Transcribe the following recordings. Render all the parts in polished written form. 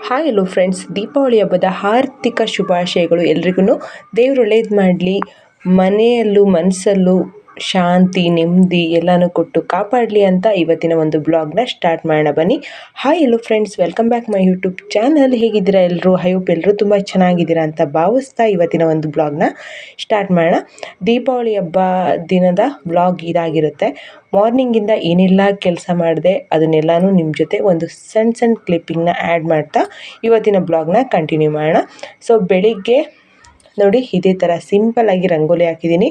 Hi hello friends, Deepavali ಹಬ್ಬದ ಹಾರ್ದಿಕ ಶುಭಾಶಯಗಳು. ಎಲ್ರಿಗೂ ದೇವ್ರು ಒಳ್ಳೇದು ಮಾಡಲಿ, ಮನೆಯಲ್ಲೂ ಮನಸ್ಸಲ್ಲೂ ಶಾಂತಿ ನೆಮ್ಮದಿ ಎಲ್ಲನೂ ಕೊಟ್ಟು ಕಾಪಾಡಲಿ ಅಂತ ಇವತ್ತಿನ ಒಂದು ಬ್ಲಾಗ್ನ ಸ್ಟಾರ್ಟ್ ಮಾಡೋಣ ಬನ್ನಿ. Hi hello friends, welcome back my YouTube channel. ಹೇಗಿದ್ದೀರಾ ಎಲ್ಲರೂ? ಐ ಹೋಪ್ ಎಲ್ಲರೂ ತುಂಬ ಚೆನ್ನಾಗಿದ್ದೀರಾ ಅಂತ ಭಾವಿಸ್ತಾ ಇವತ್ತಿನ ಒಂದು ಬ್ಲಾಗ್ನ ಸ್ಟಾರ್ಟ್ ಮಾಡೋಣ. ದೀಪಾವಳಿ ಹಬ್ಬ ದಿನದ ಬ್ಲಾಗ್ ಇದಾಗಿರುತ್ತೆ. ಮಾರ್ನಿಂಗಿಂದ ಏನೆಲ್ಲ ಕೆಲಸ ಮಾಡಿದೆ ಅದನ್ನೆಲ್ಲನೂ ನಿಮ್ಮ ಜೊತೆ ಒಂದು ಸಣ್ಣ ಕ್ಲಿಪ್ಪಿಂಗ್ನ ಆ್ಯಡ್ ಮಾಡ್ತಾ ಇವತ್ತಿನ ಬ್ಲಾಗ್ನ ಕಂಟಿನ್ಯೂ ಮಾಡೋಣ. ಸೊ ಬೆಳಿಗ್ಗೆ ನೋಡಿ ಇದೇ ಥರ ಸಿಂಪಲ್ಲಾಗಿ ರಂಗೋಲಿ ಹಾಕಿದ್ದೀನಿ.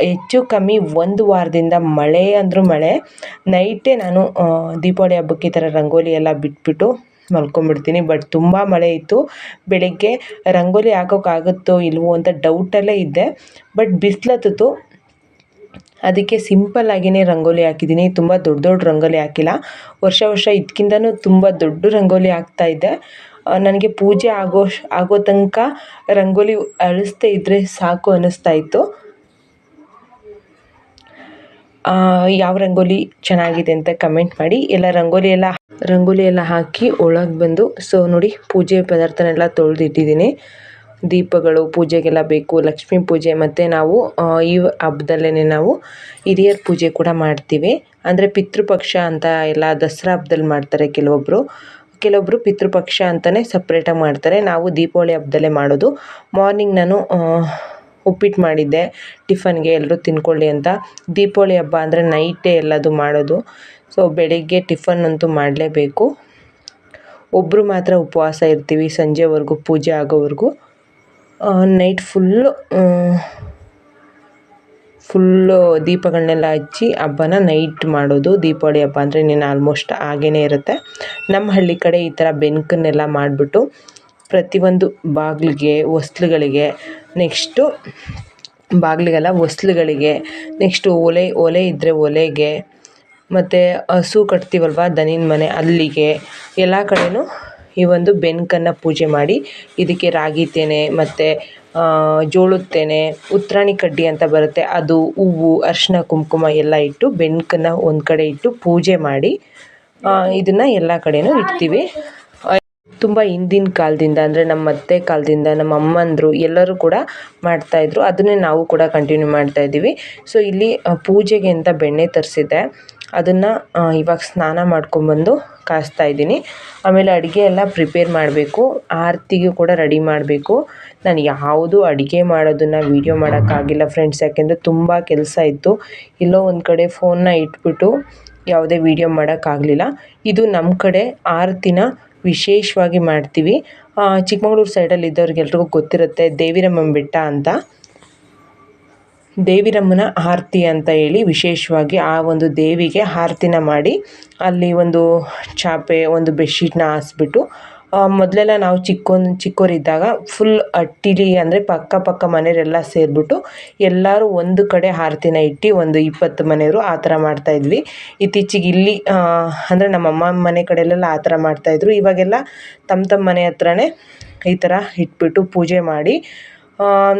ಹೆಚ್ಚು ಕಮ್ಮಿ ಒಂದು ವಾರದಿಂದ ಮಳೆ ಅಂದರೂ ಮಳೆ. ನೈಟೇ ನಾನು ದೀಪಾವಳಿ ಹಬ್ಬಕ್ಕೆ ಈ ಥರ ರಂಗೋಲಿ ಎಲ್ಲ ಬಿಟ್ಬಿಟ್ಟು ಮಲ್ಕೊಂಡ್ಬಿಡ್ತೀನಿ. ಬಟ್ ತುಂಬ ಮಳೆ ಇತ್ತು. ಬೆಳಗ್ಗೆ ರಂಗೋಲಿ ಹಾಕೋಕ್ಕಾಗುತ್ತೋ ಇಲ್ವೋ ಅಂತ ಡೌಟಲ್ಲೇ ಇದ್ದೆ. ಬಟ್ ಬಿಸಿಲತ್ತಿತ್ತು, ಅದಕ್ಕೆ ಸಿಂಪಲ್ಲಾಗಿಯೇ ರಂಗೋಲಿ ಹಾಕಿದ್ದೀನಿ. ತುಂಬ ದೊಡ್ಡ ರಂಗೋಲಿ ಹಾಕಿಲ್ಲ. ವರ್ಷ ಇದಕ್ಕಿಂತನೂ ತುಂಬ ದೊಡ್ಡ ರಂಗೋಲಿ ಹಾಕ್ತಾಯಿದ್ದೆ. ನನಗೆ ಪೂಜೆ ಆಗೋ ತನಕ ರಂಗೋಲಿ ಅಳಿಸ್ದೇ ಇದ್ದರೆ ಸಾಕು ಅನ್ನಿಸ್ತಾ ಇತ್ತು. ಯಾವ ರಂಗೋಲಿ ಚೆನ್ನಾಗಿದೆ ಅಂತ ಕಮೆಂಟ್ ಮಾಡಿ. ಎಲ್ಲ ರಂಗೋಲಿ ಎಲ್ಲ ಹಾಕಿ ಒಳಗೆ ಬಂದು, ಸೊ ನೋಡಿ ಪೂಜೆ ಪದಾರ್ಥನೆಲ್ಲ ತೊಳೆದಿಟ್ಟಿದ್ದೀನಿ. ದೀಪಗಳು ಪೂಜೆಗೆಲ್ಲ ಬೇಕು, ಲಕ್ಷ್ಮೀ ಪೂಜೆ, ಮತ್ತು ನಾವು ಈ ಹಬ್ಬದಲ್ಲೇ ನಾವು ಹಿರಿಯರ ಪೂಜೆ ಕೂಡ ಮಾಡ್ತೀವಿ. ಅಂದರೆ ಪಿತೃಪಕ್ಷ ಅಂತ ಎಲ್ಲ ದಸರಾ ಹಬ್ಬದಲ್ಲಿ ಮಾಡ್ತಾರೆ ಕೆಲವೊಬ್ಬರು ಪಿತೃಪಕ್ಷ ಅಂತಲೇ ಸಪ್ರೇಟಾಗಿ ಮಾಡ್ತಾರೆ. ನಾವು ದೀಪಾವಳಿ ಹಬ್ಬದಲ್ಲೇ ಮಾಡೋದು. ಮಾರ್ನಿಂಗ್ ನಾನು ಉಪ್ಪಿಟ್ಟು ಮಾಡಿದ್ದೆ ಟಿಫನ್ಗೆ, ಎಲ್ಲರೂ ತಿನ್ಕೊಳ್ಳಿ ಅಂತ. ದೀಪಾವಳಿ ಹಬ್ಬ ಅಂದರೆ ನೈಟೇ ಎಲ್ಲದು ಮಾಡೋದು. ಸೊ ಬೆಳಿಗ್ಗೆ ಟಿಫನ್ ಅಂತೂ ಮಾಡಲೇಬೇಕು. ಒಬ್ಬರು ಮಾತ್ರ ಉಪವಾಸ ಇರ್ತೀವಿ ಸಂಜೆವರೆಗೂ, ಪೂಜೆ ಆಗೋವರೆಗೂ. ನೈಟ್ ಫುಲ್ಲು ದೀಪಗಳನ್ನೆಲ್ಲ ಹಚ್ಚಿ ಹಬ್ಬನ ನೈಟ್ ಮಾಡೋದು. ದೀಪಾವಳಿ ಹಬ್ಬ ಅಂದರೆ ಇನ್ನೇನು ಆಲ್ಮೋಸ್ಟ್ ಆಗೇ ಇರುತ್ತೆ. ನಮ್ಮ ಹಳ್ಳಿ ಕಡೆ ಈ ಥರ ಬೆಂಕನ್ನೆಲ್ಲ ಮಾಡಿಬಿಟ್ಟು ಪ್ರತಿಯೊಂದು ಬಾಗಿಲಿಗೆ, ಹೊಸ್ಲುಗಳಿಗೆ, ನೆಕ್ಸ್ಟು ಬಾಗಿಲಿಗೆಲ್ಲ ಹೊಸ್ಲುಗಳಿಗೆ, ನೆಕ್ಸ್ಟು ಒಲೆ ಇದ್ದರೆ ಒಲೆಗೆ, ಮತ್ತು ಹಸು ಕಟ್ತೀವಲ್ವ ದನಿನ ಮನೆ ಅಲ್ಲಿಗೆ, ಎಲ್ಲ ಕಡೆಯೂ ಈ ಒಂದು ಬೆಂಕನ್ನು ಪೂಜೆ ಮಾಡಿ ಇದಕ್ಕೆ ರಾಗಿ ತೆನೆ ಮತ್ತು ಜೋಳದ ತೆನೆ, ಉತ್ತರಾಣಿ ಕಡ್ಡಿ ಅಂತ ಬರುತ್ತೆ ಅದು, ಹೂವು, ಅರಿಶಿನ ಕುಂಕುಮ ಎಲ್ಲ ಇಟ್ಟು ಬೆಂಕನ್ನು ಒಂದು ಕಡೆ ಇಟ್ಟು ಪೂಜೆ ಮಾಡಿ ಇದನ್ನು ಎಲ್ಲ ಕಡೆಯೂ ಇಡ್ತೀವಿ. ತುಂಬ ಹಿಂದಿನ ಕಾಲದಿಂದ, ಅಂದರೆ ನಮ್ಮ ಅತ್ತೆ ಕಾಲದಿಂದ ನಮ್ಮ ಅಮ್ಮಂದರು ಎಲ್ಲರೂ ಕೂಡ ಮಾಡ್ತಾಯಿದ್ರು. ಅದನ್ನೇ ನಾವು ಕೂಡ ಕಂಟಿನ್ಯೂ ಮಾಡ್ತಾಯಿದ್ದೀವಿ. ಸೊ ಇಲ್ಲಿ ಪೂಜೆಗೆ ಅಂತ ಬೆಣ್ಣೆ ತರಿಸಿದ್ದೆ, ಅದನ್ನು ಇವಾಗ ಸ್ನಾನ ಮಾಡ್ಕೊಂಬಂದು ಕಾಯಿಸ್ತಾ ಇದ್ದೀನಿ. ಆಮೇಲೆ ಅಡುಗೆ ಎಲ್ಲ ಪ್ರಿಪೇರ್ ಮಾಡಬೇಕು, ಆರತಿಗೂ ಕೂಡ ರೆಡಿ ಮಾಡಬೇಕು. ನಾನು ಯಾವುದು ಅಡುಗೆ ಮಾಡೋದನ್ನು ವೀಡಿಯೋ ಮಾಡೋಕ್ಕಾಗಿಲ್ಲ ಫ್ರೆಂಡ್ಸ್, ಯಾಕೆಂದರೆ ತುಂಬ ಕೆಲಸ ಇತ್ತು. ಎಲ್ಲೋ ಒಂದು ಕಡೆ ಫೋನ್ನ ಇಟ್ಬಿಟ್ಟು ಯಾವುದೇ ವೀಡಿಯೋ ಮಾಡೋಕ್ಕಾಗಲಿಲ್ಲ. ಇದು ನಮ್ಮ ಕಡೆ ಆರತಿನ ವಿಶೇಷವಾಗಿ ಮಾಡ್ತೀವಿ. ಚಿಕ್ಕಮಗಳೂರು ಸೈಡಲ್ಲಿ ಇದ್ದವ್ರಿಗೆಲ್ರಿಗೂ ಗೊತ್ತಿರುತ್ತೆ, ದೇವಿರಮ್ಮನ ಬೆಟ್ಟ ಅಂತ. ದೇವಿರಮ್ಮನ ಆರತಿ ಅಂತ ಹೇಳಿ ವಿಶೇಷವಾಗಿ ಆ ಒಂದು ದೇವಿಗೆ ಆರತಿನ ಮಾಡಿ ಅಲ್ಲಿ ಒಂದು ಚಾಪೆ, ಒಂದು ಬೆಡ್ಶೀಟ್ನ ಹಾಸ್ಬಿಟ್ಟು, ಮೊದಲೆಲ್ಲ ನಾವು ಚಿಕ್ಕವರಿದ್ದಾಗ ಫುಲ್ ಅಟ್ಟಿಲಿ, ಅಂದರೆ ಪಕ್ಕ ಮನೆಯವರೆಲ್ಲ ಸೇರಿಬಿಟ್ಟು ಎಲ್ಲರೂ ಒಂದು ಕಡೆ ಆರತಿನ ಇಟ್ಟು ಒಂದು 20 ಮನೆಯವರು ಆ ಥರ ಮಾಡ್ತಾಯಿದ್ವಿ. ಇತ್ತೀಚೆಗೆ ಇಲ್ಲಿ ಅಂದರೆ ನಮ್ಮ ಅಮ್ಮ ಮನೆ ಕಡೆಯಲ್ಲೆಲ್ಲ ಆ ಥರ ಮಾಡ್ತಾಯಿದ್ರು. ಇವಾಗೆಲ್ಲ ತಮ್ಮ ಮನೆ ಹತ್ರನೇ ಈ ಥರ ಇಟ್ಬಿಟ್ಟು ಪೂಜೆ ಮಾಡಿ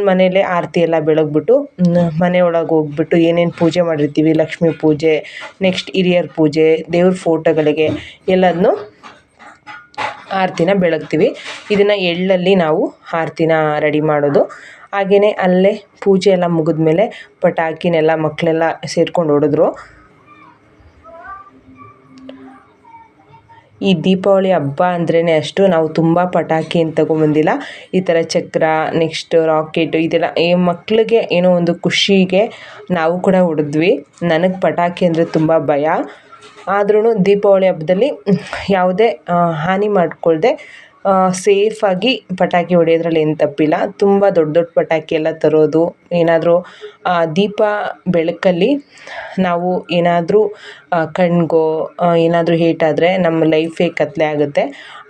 ಮನೆಯಲ್ಲೇ ಆರತಿ ಎಲ್ಲ ಬೆಳಗ್ಬಿಟ್ಟು ಮನೆಯೊಳಗೆ ಹೋಗ್ಬಿಟ್ಟು ಏನೇನು ಪೂಜೆ ಮಾಡಿರ್ತೀವಿ, ಲಕ್ಷ್ಮೀ ಪೂಜೆ, ನೆಕ್ಸ್ಟ್ ಹಿರಿಯರ ಪೂಜೆ, ದೇವ್ರ ಫೋಟೋಗಳಿಗೆ ಎಲ್ಲದನ್ನೂ ಆರತಿನ ಬೆಳಗ್ತೀವಿ. ಇದನ್ನು ಎಳ್ಳಲ್ಲಿ ನಾವು ಆರತಿನ ರೆಡಿ ಮಾಡೋದು. ಹಾಗೆಯೇ ಅಲ್ಲೇ ಪೂಜೆ ಎಲ್ಲ ಮುಗಿದ್ಮೇಲೆ ಪಟಾಕಿನೆಲ್ಲ ಮಕ್ಕಳೆಲ್ಲ ಸೇರ್ಕೊಂಡು ಹೊಡೆದ್ರು. ಈ ದೀಪಾವಳಿ ಹಬ್ಬ ಅಂದ್ರೇ ಅಷ್ಟು ನಾವು ತುಂಬ ಪಟಾಕಿ ಏನು ತೊಗೊಂಬಂದಿಲ್ಲ. ಈ ಥರ ಚಕ್ರ, ನೆಕ್ಸ್ಟ್ ರಾಕೆಟು, ಇದೆಲ್ಲ ಮಕ್ಕಳಿಗೆ ಏನೋ ಒಂದು ಖುಷಿಗೆ ನಾವು ಕೂಡ ಹೊಡೆದ್ವಿ. ನನಗೆ ಪಟಾಕಿ ಅಂದರೆ ತುಂಬ ಭಯ. ಆದ್ರೂ ದೀಪಾವಳಿ ಹಬ್ಬದಲ್ಲಿ ಯಾವುದೇ ಹಾನಿ ಮಾಡಿಕೊಳ್ದೆ ಸೇಫಾಗಿ ಪಟಾಕಿ ಹೊಡೆಯೋದ್ರಲ್ಲಿ ಏನು ತಪ್ಪಿಲ್ಲ. ತುಂಬ ದೊಡ್ಡ ಪಟಾಕಿ ಎಲ್ಲ ತರೋದು, ಏನಾದರೂ ದೀಪ ಬೆಳಕಲ್ಲಿ ನಾವು ಏನಾದರೂ ಕಣ್ಣಿಗೋ ಏನಾದರೂ ಏಟಾದರೆ ನಮ್ಮ ಲೈಫೇ ಕತ್ಲೆ ಆಗುತ್ತೆ.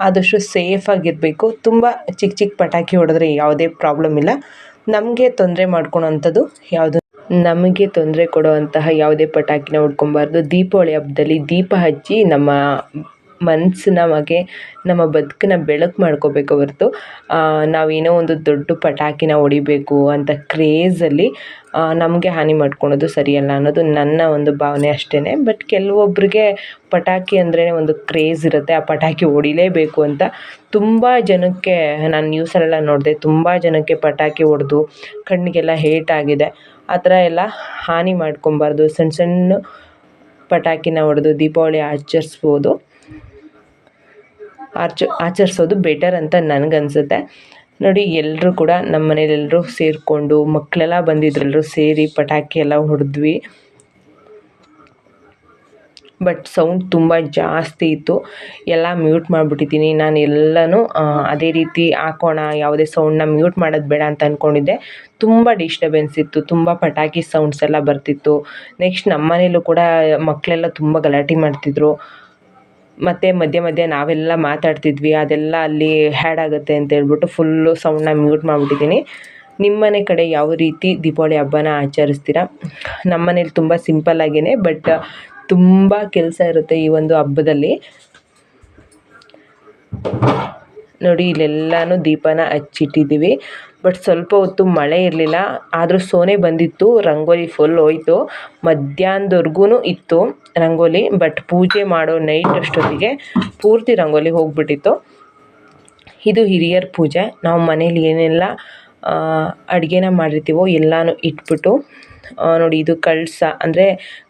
ಆದಷ್ಟು ಸೇಫಾಗಿರಬೇಕು. ತುಂಬ ಚಿಕ್ಕ ಪಟಾಕಿ ಹೊಡೆದ್ರೆ ಯಾವುದೇ ಪ್ರಾಬ್ಲಮ್ ಇಲ್ಲ. ನಮಗೆ ತೊಂದರೆ ಕೊಡುವಂತಹ ಯಾವುದೇ ಪಟಾಕಿನ ಹೊಡ್ಕೊಬಾರ್ದು. ದೀಪಾವಳಿ ಹಬ್ಬದಲ್ಲಿ ದೀಪ ಹಚ್ಚಿ ನಮ್ಮ ಮನಸ್ಸು ನಮಗೆ ನಮ್ಮ ಬದುಕನ್ನ ಬೆಳಕು ಮಾಡ್ಕೋಬೇಕು ಹೊರತು ನಾವೇನೋ ಒಂದು ದೊಡ್ಡ ಪಟಾಕಿನ ಹೊಡಿಬೇಕು ಅಂತ ಕ್ರೇಜಲ್ಲಿ ನಮಗೆ ಹಾನಿ ಮಾಡ್ಕೊಳೋದು ಸರಿಯಲ್ಲ ಅನ್ನೋದು ನನ್ನ ಒಂದು ಭಾವನೆ ಅಷ್ಟೇ. ಬಟ್ ಕೆಲವೊಬ್ಬರಿಗೆ ಪಟಾಕಿ ಅಂದ್ರೆ ಒಂದು ಕ್ರೇಜ್ ಇರುತ್ತೆ, ಆ ಪಟಾಕಿ ಹೊಡಿಲೇಬೇಕು ಅಂತ. ತುಂಬ ಜನಕ್ಕೆ ನಾನು ನ್ಯೂಸಲ್ಲೆಲ್ಲ ನೋಡಿದೆ, ತುಂಬ ಜನಕ್ಕೆ ಪಟಾಕಿ ಹೊಡೆದು ಕಣ್ಣಿಗೆಲ್ಲ ಏಟಾಗಿದೆ. ಆ ಥರ ಎಲ್ಲ ಹಾನಿ ಮಾಡ್ಕೊಬಾರ್ದು. ಸಣ್ಣ ಸಣ್ಣ ಪಟಾಕಿನ ಹೊಡೆದು ದೀಪಾವಳಿ ಆಚರಿಸೋದು ಬೆಟರ್ ಅಂತ ನನಗನ್ಸುತ್ತೆ. ನೋಡಿ, ಎಲ್ಲರೂ ಕೂಡ ನಮ್ಮ ಮನೇಲಿ ಎಲ್ಲರೂ ಸೇರಿಕೊಂಡು ಮಕ್ಕಳೆಲ್ಲ ಬಂದಿದ್ರು, ಎಲ್ಲರೂ ಸೇರಿ ಪಟಾಕಿ ಎಲ್ಲ ಹೊಡೆದ್ವಿ. ಬಟ್ ಸೌಂಡ್ ತುಂಬ ಜಾಸ್ತಿ ಇತ್ತು, ಎಲ್ಲ ಮ್ಯೂಟ್ ಮಾಡಿಬಿಟ್ಟಿದ್ದೀನಿ ನಾನು. ಎಲ್ಲನೂ ಅದೇ ರೀತಿ ಹಾಕೋಣ, ಯಾವುದೇ ಸೌಂಡನ್ನ ಮ್ಯೂಟ್ ಮಾಡೋದು ಬೇಡ ಅಂತ ಅಂದ್ಕೊಂಡಿದ್ದೆ. ತುಂಬ ಡಿಸ್ಟರ್ಬೆನ್ಸ್ ಇತ್ತು, ತುಂಬ ಪಟಾಕಿ ಸೌಂಡ್ಸ್ ಎಲ್ಲ ಬರ್ತಿತ್ತು. ನೆಕ್ಸ್ಟ್ ನಮ್ಮ ಮನೇಲೂ ಕೂಡ ಮಕ್ಕಳೆಲ್ಲ ತುಂಬ ಗಲಾಟೆ ಮಾಡ್ತಿದ್ರು. ಮತ್ತು ಮಧ್ಯೆ ನಾವೆಲ್ಲ ಮಾತಾಡ್ತಿದ್ವಿ, ಅದೆಲ್ಲ ಅಲ್ಲಿ ಹ್ಯಾಡ್ ಆಗುತ್ತೆ ಅಂತ ಹೇಳ್ಬಿಟ್ಟು ಫುಲ್ಲು ಸೌಂಡನ್ನ ಮ್ಯೂಟ್ ಮಾಡಿಬಿಟ್ಟಿದ್ದೀನಿ. ನಿಮ್ಮ ಮನೆ ಕಡೆ ಯಾವ ರೀತಿ ದೀಪಾವಳಿ ಹಬ್ಬನ ಆಚರಿಸ್ತೀರಾ? ನಮ್ಮ ಮನೇಲಿ ತುಂಬ ಸಿಂಪಲ್ಲಾಗೇ, ಬಟ್ ತುಂಬ ಕೆಲಸ ಇರುತ್ತೆ ಈ ಒಂದು ಹಬ್ಬದಲ್ಲಿ. ನೋಡಿ, ಇಲ್ಲೆಲ್ಲನೂ ದೀಪನ ಹಚ್ಚಿಟ್ಟಿದ್ದೀವಿ. ಬಟ್ ಸ್ವಲ್ಪ ಹೊತ್ತು ಮಳೆ ಇರಲಿಲ್ಲ, ಆದರೂ ಸೋನೆ ಬಂದಿತ್ತು, ರಂಗೋಲಿ ಫುಲ್ ಹೋಯ್ತು. ಮಧ್ಯಾಹ್ನದವರೆಗೂ ಇತ್ತು ರಂಗೋಲಿ, ಬಟ್ ಪೂಜೆ ಮಾಡೋ ನೈಟ್ ಅಷ್ಟೊತ್ತಿಗೆ ಪೂರ್ತಿ ರಂಗೋಲಿ ಹೋಗ್ಬಿಟ್ಟಿತ್ತು. ಇದು ಹಿರಿಯರ ಪೂಜೆ. ನಾವು ಮನೇಲಿ ಏನೆಲ್ಲ ಅಡುಗೆನ ಮಾಡಿರ್ತೀವೋ ಎಲ್ಲನೂ ಇಟ್ಬಿಟ್ಟು, ನೋಡಿ ಇದು ಕಳಸ ಅಂದರೆ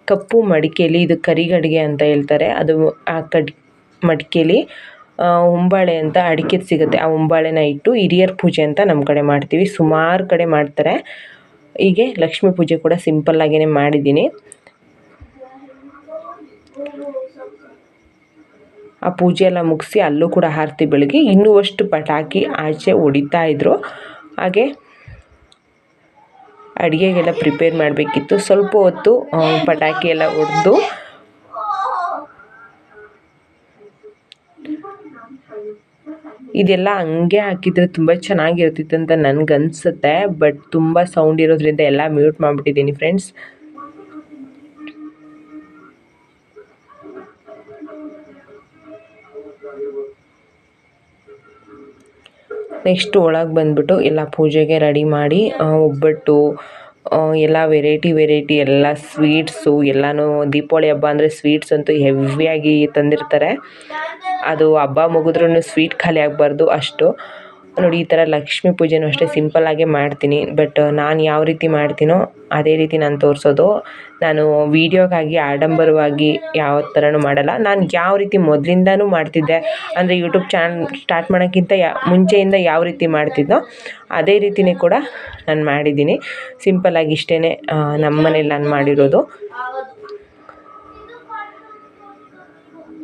ಕಪ್ಪು ಮಡಿಕೆಯಲ್ಲಿ, ಇದು ಕರಿಗಡಿಗೆ ಅಂತ ಹೇಳ್ತಾರೆ. ಅದು ಆ ಮಡಿಕೆಯಲ್ಲಿ ಉಂಬಾಳೆ ಅಂತ ಅಡಿಕೆದು ಸಿಗುತ್ತೆ, ಆ ಉಂಬಾಳೆನ ಇಟ್ಟು ಹಿರಿಯರ ಪೂಜೆ ಅಂತ ನಮ್ಮ ಕಡೆ ಮಾಡ್ತೀವಿ. ಸುಮಾರು ಕಡೆ ಮಾಡ್ತಾರೆ. ಹೀಗೆ ಲಕ್ಷ್ಮೀ ಪೂಜೆ ಕೂಡ ಸಿಂಪಲ್ಲಾಗೇ ಮಾಡಿದ್ದೀನಿ. ಆ ಪೂಜೆ ಎಲ್ಲ ಮುಗಿಸಿ ಅಲ್ಲೂ ಕೂಡ ಆರತಿ ಬೆಳಗ್ಗೆ ಇನ್ನೂ ಅಷ್ಟು ಪಟಾಕಿ ಆಚೆ ಹೊಡಿತಾ ಇದ್ರು. ಹಾಗೆ ಅಡುಗೆಗೆಲ್ಲ ಪ್ರಿಪೇರ್ ಮಾಡಬೇಕಿತ್ತು. ಸ್ವಲ್ಪ ಹೊತ್ತು ಪಟಾಕಿ ಎಲ್ಲ ಹೊಡೆದು ಇದೆಲ್ಲ ಹಂಗೆ ಹಾಕಿದರೆ ತುಂಬ ಚೆನ್ನಾಗಿರ್ತಿತ್ತು ಅಂತ ನನಗನ್ಸುತ್ತೆ. ಬಟ್ ತುಂಬ ಸೌಂಡ್ ಇರೋದ್ರಿಂದ ಎಲ್ಲ ಮ್ಯೂಟ್ ಮಾಡಿಬಿಟ್ಟಿದ್ದೀನಿ ಫ್ರೆಂಡ್ಸ್. ನೆಕ್ಸ್ಟ್ ಒಳಗೆ ಬಂದುಬಿಟ್ಟು ಎಲ್ಲ ಪೂಜೆಗೆ ರೆಡಿ ಮಾಡಿ ಒಬ್ಬಟ್ಟು ಎಲ್ಲ ವೆರೈಟಿ ಎಲ್ಲ ಸ್ವೀಟ್ಸು ಎಲ್ಲನೂ. ದೀಪಾವಳಿ ಹಬ್ಬ ಅಂದರೆ ಸ್ವೀಟ್ಸ್ ಅಂತೂ ಹೆವಿಯಾಗಿ ತಂದಿರ್ತಾರೆ. ಅದು ಹಬ್ಬ ಮುಗಿದ್ರೂ ಸ್ವೀಟ್ ಖಾಲಿ ಆಗಬಾರ್ದು ಅಷ್ಟು. ನೋಡಿ, ಈ ಥರ ಲಕ್ಷ್ಮೀ ಪೂಜೆನೂ ಅಷ್ಟೇ ಸಿಂಪಲ್ಲಾಗೇ ಮಾಡ್ತೀನಿ. ಬಟ್ ನಾನು ಯಾವ ರೀತಿ ಮಾಡ್ತೀನೋ ಅದೇ ರೀತಿ ನಾನು ತೋರಿಸೋದು. ನಾನು ವೀಡಿಯೋಗಾಗಿ ಆಡಂಬರವಾಗಿ ಯಾವ ಥರನೂ ಮಾಡಲ್ಲ. ನಾನು ಯಾವ ರೀತಿ ಮೊದಲಿಂದನೂ ಮಾಡ್ತಿದ್ದೆ, ಅಂದರೆ ಯೂಟ್ಯೂಬ್ ಚಾನಲ್ ಸ್ಟಾರ್ಟ್ ಮಾಡೋಕ್ಕಿಂತ ಮುಂಚೆಯಿಂದ ಯಾವ ರೀತಿ ಮಾಡ್ತಿದ್ದೋ ಅದೇ ರೀತಿಯೇ ಕೂಡ ನಾನು ಮಾಡಿದ್ದೀನಿ. ಸಿಂಪಲ್ಲಾಗಿ ಇಷ್ಟೇ ನಮ್ಮ ಮನೇಲಿ ನಾನು ಮಾಡಿರೋದು.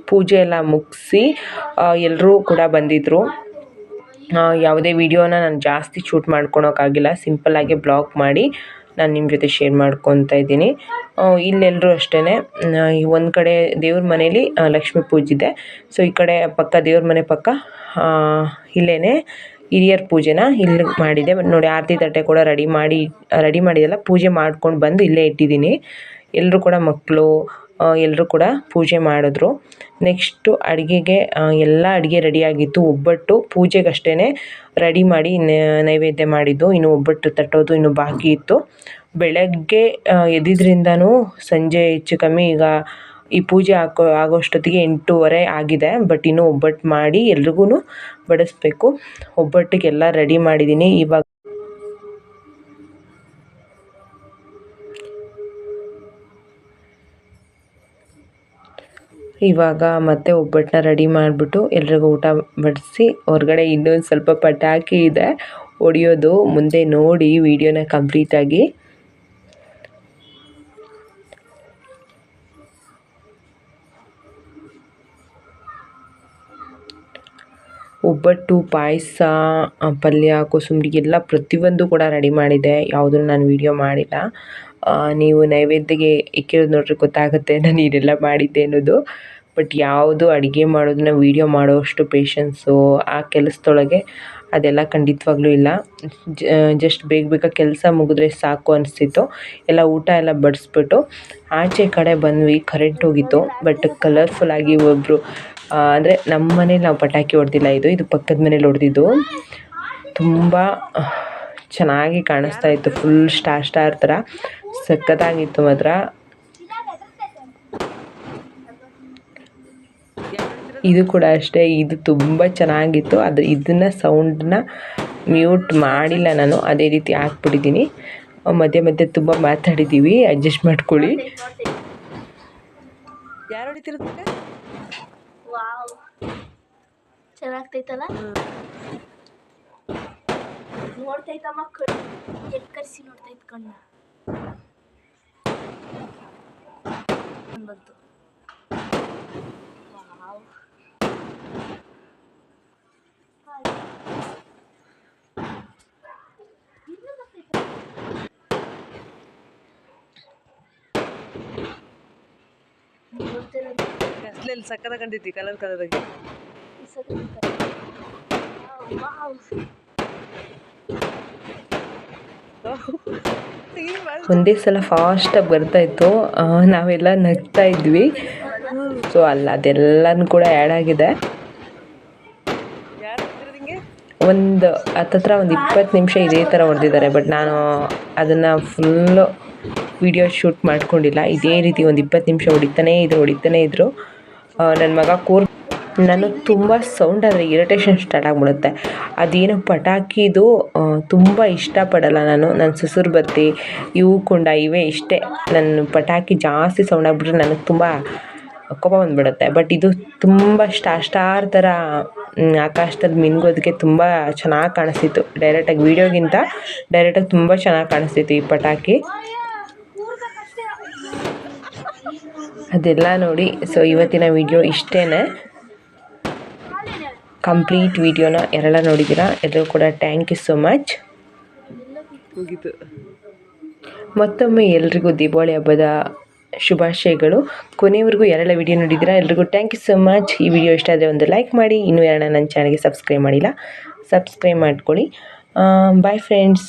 ಪೂಜೆ ಎಲ್ಲ ಮುಗಿಸಿ ಎಲ್ಲರೂ ಕೂಡ ಬಂದಿದ್ದರು. ಯಾವುದೇ ವಿಡಿಯೋನ ನಾನು ಜಾಸ್ತಿ ಶೂಟ್ ಮಾಡ್ಕೊಳೋಕ್ಕಾಗಿಲ್ಲ, ಸಿಂಪಲ್ಲಾಗಿ ಬ್ಲಾಗ್ ಮಾಡಿ ನಾನು ನಿಮ್ಮ ಜೊತೆ ಶೇರ್ ಮಾಡ್ಕೊತಾ ಇದ್ದೀನಿ. ಇಲ್ಲೆಲ್ಲರೂ ಅಷ್ಟೇ, ಒಂದು ಕಡೆ ದೇವ್ರ ಮನೇಲಿ ಲಕ್ಷ್ಮೀ ಪೂಜೆ ಇದೆ. ಸೊ ಈ ಕಡೆ ಪಕ್ಕ ದೇವ್ರ ಮನೆ ಪಕ್ಕ ಇಲ್ಲೇ ಹಿರಿಯರ ಪೂಜೆನ ಇಲ್ಲಿ ಮಾಡಿದೆ. ನೋಡಿ, ಆರತಿ ತಟ್ಟೆ ಕೂಡ ರೆಡಿ ಮಾಡಿದೆಲ್ಲ ಪೂಜೆ ಮಾಡ್ಕೊಂಡು ಬಂದು ಇಲ್ಲೇ ಇಟ್ಟಿದ್ದೀನಿ. ಎಲ್ಲರೂ ಕೂಡ ಮಕ್ಕಳು ಎಲ್ಲರೂ ಕೂಡ ಪೂಜೆ ಮಾಡಿದ್ರು. ನೆಕ್ಸ್ಟು ಅಡುಗೆಗೆ ಎಲ್ಲ ಅಡುಗೆ ರೆಡಿಯಾಗಿತ್ತು. ಒಬ್ಬಟ್ಟು ಪೂಜೆಗಷ್ಟೇ ರೆಡಿ ಮಾಡಿ ನೈವೇದ್ಯ ಮಾಡಿದ್ದು. ಇನ್ನು ಒಬ್ಬಟ್ಟು ತಟ್ಟೋದು ಇನ್ನೂ ಬಾಕಿ ಇತ್ತು. ಬೆಳಗ್ಗೆ ಎದ್ದಿದ್ರಿಂದನೂ ಸಂಜೆ ಹೆಚ್ಚು ಕಮ್ಮಿ ಈಗ ಈ ಪೂಜೆ ಆಗೋಷ್ಟೊತ್ತಿಗೆ 8:30 ಆಗಿದೆ. ಬಟ್ ಇನ್ನೂ ಒಬ್ಬಟ್ಟು ಮಾಡಿ ಎಲ್ರಿಗೂ ಬಡಿಸ್ಬೇಕು. ಒಬ್ಬಟ್ಟಿಗೆಲ್ಲ ರೆಡಿ ಮಾಡಿದ್ದೀನಿ. ಇವಾಗ ಮತ್ತೆ ಒಬ್ಬಟ್ಟನ್ನ ರೆಡಿ ಮಾಡಿಬಿಟ್ಟು ಎಲ್ರಿಗೂ ಊಟ ಬಡಿಸಿ ಹೊರಗಡೆ ಇನ್ನೊಂದು ಸ್ವಲ್ಪ ಪಟಾಕಿ ಇದೆ ಹೊಡೆಯೋದು. ಮುಂದೆ ನೋಡಿ ವಿಡಿಯೋನ ಕಂಪ್ಲೀಟಾಗಿ. ಒಬ್ಬಟ್ಟು, ಪಾಯಸ, ಪಲ್ಯ, ಕೋಸಂಬರಿ ಎಲ್ಲ ಪ್ರತಿಯೊಂದು ಕೂಡ ರೆಡಿ ಮಾಡಿದೆ. ಯಾವುದನ್ನು ನಾನು ವಿಡಿಯೋ ಮಾಡಿಲ್ಲ. ನೀವು ನೈವೇದ್ಯಗೆ ಇಕ್ಕಿರೋದು ನೋಡ್ರಿ ಗೊತ್ತಾಗುತ್ತೆ ನಾನು ಇದೆಲ್ಲ ಮಾಡಿದ್ದೆ ಅನ್ನೋದು. ಬಟ್ ಯಾವುದು ಅಡುಗೆ ಮಾಡೋದನ್ನ ವೀಡಿಯೋ ಮಾಡೋವಷ್ಟು ಪೇಷನ್ಸು ಆ ಕೆಲಸದೊಳಗೆ ಅದೆಲ್ಲ ಖಂಡಿತವಾಗ್ಲೂ ಇಲ್ಲ. ಜಸ್ಟ್ ಬೇಗ ಕೆಲಸ ಮುಗಿದ್ರೆ ಸಾಕು ಅನಿಸ್ತಿತ್ತು. ಎಲ್ಲ ಊಟ ಎಲ್ಲ ಬಡಿಸ್ಬಿಟ್ಟು ಆಚೆ ಕಡೆ ಬಂದ್ವಿ. ಕರೆಂಟ್ ಹೋಗಿತ್ತು. ಬಟ್ ಕಲರ್ಫುಲ್ಲಾಗಿ ಒಬ್ಬರು ಅಂದರೆ ನಮ್ಮ ಮನೇಲಿ ನಾವು ಪಟಾಕಿ ಹೊಡೆದಿಲ್ಲ, ಇದು ಪಕ್ಕದ ಮನೇಲಿ ಹೊಡೆದಿದ್ದು. ತುಂಬ ಚೆನ್ನಾಗಿ ಕಾಣಿಸ್ತಾ ಇತ್ತು, ಫುಲ್ ಸ್ಟಾರ್ ಥರ ಸಖತ್ತಾಗಿತ್ತು ಮಾತ್ರ. ಇದು ಕೂಡ ಅಷ್ಟೇ, ಇದು ತುಂಬ ಚೆನ್ನಾಗಿತ್ತು. ಇದನ್ನು ಸೌಂಡನ್ನ ಮ್ಯೂಟ್ ಮಾಡಿಲ್ಲ ನಾನು, ಅದೇ ರೀತಿ ಹಾಕ್ಬಿಟ್ಟಿದ್ದೀನಿ. ಮಧ್ಯೆ ಮಧ್ಯೆ ತುಂಬ ಮಾತಾಡಿದ್ದೀವಿ, ಅಡ್ಜಸ್ಟ್ ಮಾಡ್ಕೊಳ್ಳಿ. ಯಾರು ಹೊಡಿತಿರುತ್ತೆ? ಚೆನ್ನಾಗ್ತೈತಲ್ಲ, ನೋಡ್ತೈತ ಮಕ್ಕಳು ಎಕ್ಕರಿಸಿ ನೋಡ್ತೈತ ಕಣ್ಣ ಬಂತು. ಕಸ್ಲಲ್ಲಿ ಸಕ್ಕದ ಕಂಡೈತಿ, ಕಲರ್ ಆಗಿ. ಒಂದೇ ಸಲ ಫಾಸ್ಟಾಗಿ ಬರ್ತಾಯಿತ್ತು, ನಾವೆಲ್ಲ ನಗ್ತಾ ಇದ್ವಿ. ಸೊ ಅದೆಲ್ಲನೂ ಕೂಡ ಆ್ಯಡ್ ಆಗಿದೆ. ಒಂದು ಹತ್ತತ್ರ 20 ನಿಮಿಷ ಇದೇ ಥರ ಹೊಡೆದಿದ್ದಾರೆ. ಬಟ್ ನಾನು ಅದನ್ನು ಫುಲ್ಲು ವಿಡಿಯೋ ಶೂಟ್ ಮಾಡ್ಕೊಂಡಿಲ್ಲ. ಇದೇ ರೀತಿ ಒಂದು 20 ನಿಮಿಷ ಹೊಡಿತಾನೇ ಇದ್ರು. ನನ್ನ ಮಗ ನಾನು ತುಂಬ ಸೌಂಡ್ ಆದರೆ ಇರಿಟೇಷನ್ ಸ್ಟಾರ್ಟ್ ಆಗಿಬಿಡುತ್ತೆ. ಅದೇನು ಪಟಾಕಿದು ತುಂಬ ಇಷ್ಟಪಡಲ್ಲ ನನ್ನ ಸುಸುರು ಬತ್ತಿ, ಇವು ಕುಂಡ ಇವೇ ಇಷ್ಟೇ. ನನ್ನ ಪಟಾಕಿ ಜಾಸ್ತಿ ಸೌಂಡ್ ಆಗಿಬಿಟ್ರೆ ನನಗೆ ತುಂಬ ಕೋಪ ಬಂದುಬಿಡುತ್ತೆ. ಬಟ್ ಇದು ತುಂಬ ಸ್ಟಾರ್ ಥರ ಆಕಾಶದಲ್ಲಿ ಮಿಂಗೋದಕ್ಕೆ ತುಂಬ ಚೆನ್ನಾಗಿ ಕಾಣಿಸ್ತಿತ್ತು. ಡೈರೆಕ್ಟಾಗಿ ವೀಡಿಯೋಗಿಂತ ಡೈರೆಕ್ಟಾಗಿ ತುಂಬ ಚೆನ್ನಾಗಿ ಕಾಣಿಸ್ತಿತ್ತು ಈ ಪಟಾಕಿ. ಅದೆಲ್ಲ ನೋಡಿ. ಸೊ ಇವತ್ತಿನ ವಿಡಿಯೋ ಇಷ್ಟೇ. ಕಂಪ್ಲೀಟ್ ವಿಡಿಯೋನ ಯಾರೆಲ್ಲ ನೋಡಿದ್ದೀರಾ ಎಲ್ಲರೂ ಕೂಡ ಥ್ಯಾಂಕ್ ಯು ಸೋ ಮಚ್. ಮುಗೀತು. ಮತ್ತೊಮ್ಮೆ ಎಲ್ರಿಗೂ ದೀಪಾವಳಿ ಹಬ್ಬದ ಶುಭಾಶಯಗಳು. ಕೊನೆಯವರೆಗೂ ಯಾರೆಲ್ಲ ವಿಡಿಯೋ ನೋಡಿದ್ದೀರಾ ಎಲ್ರಿಗೂ ಥ್ಯಾಂಕ್ ಯು ಸೋ ಮಚ್. ಈ ವಿಡಿಯೋ ಇಷ್ಟ ಆದರೆ ಒಂದು ಲೈಕ್ ಮಾಡಿ. ಇನ್ನೂ ಯಾರನ್ನ ನನ್ನ ಚಾನಲ್ಗೆ ಸಬ್ಸ್ಕ್ರೈಬ್ ಮಾಡಿಲ್ಲ, ಸಬ್ಸ್ಕ್ರೈಬ್ ಮಾಡ್ಕೊಳ್ಳಿ. Bye friends.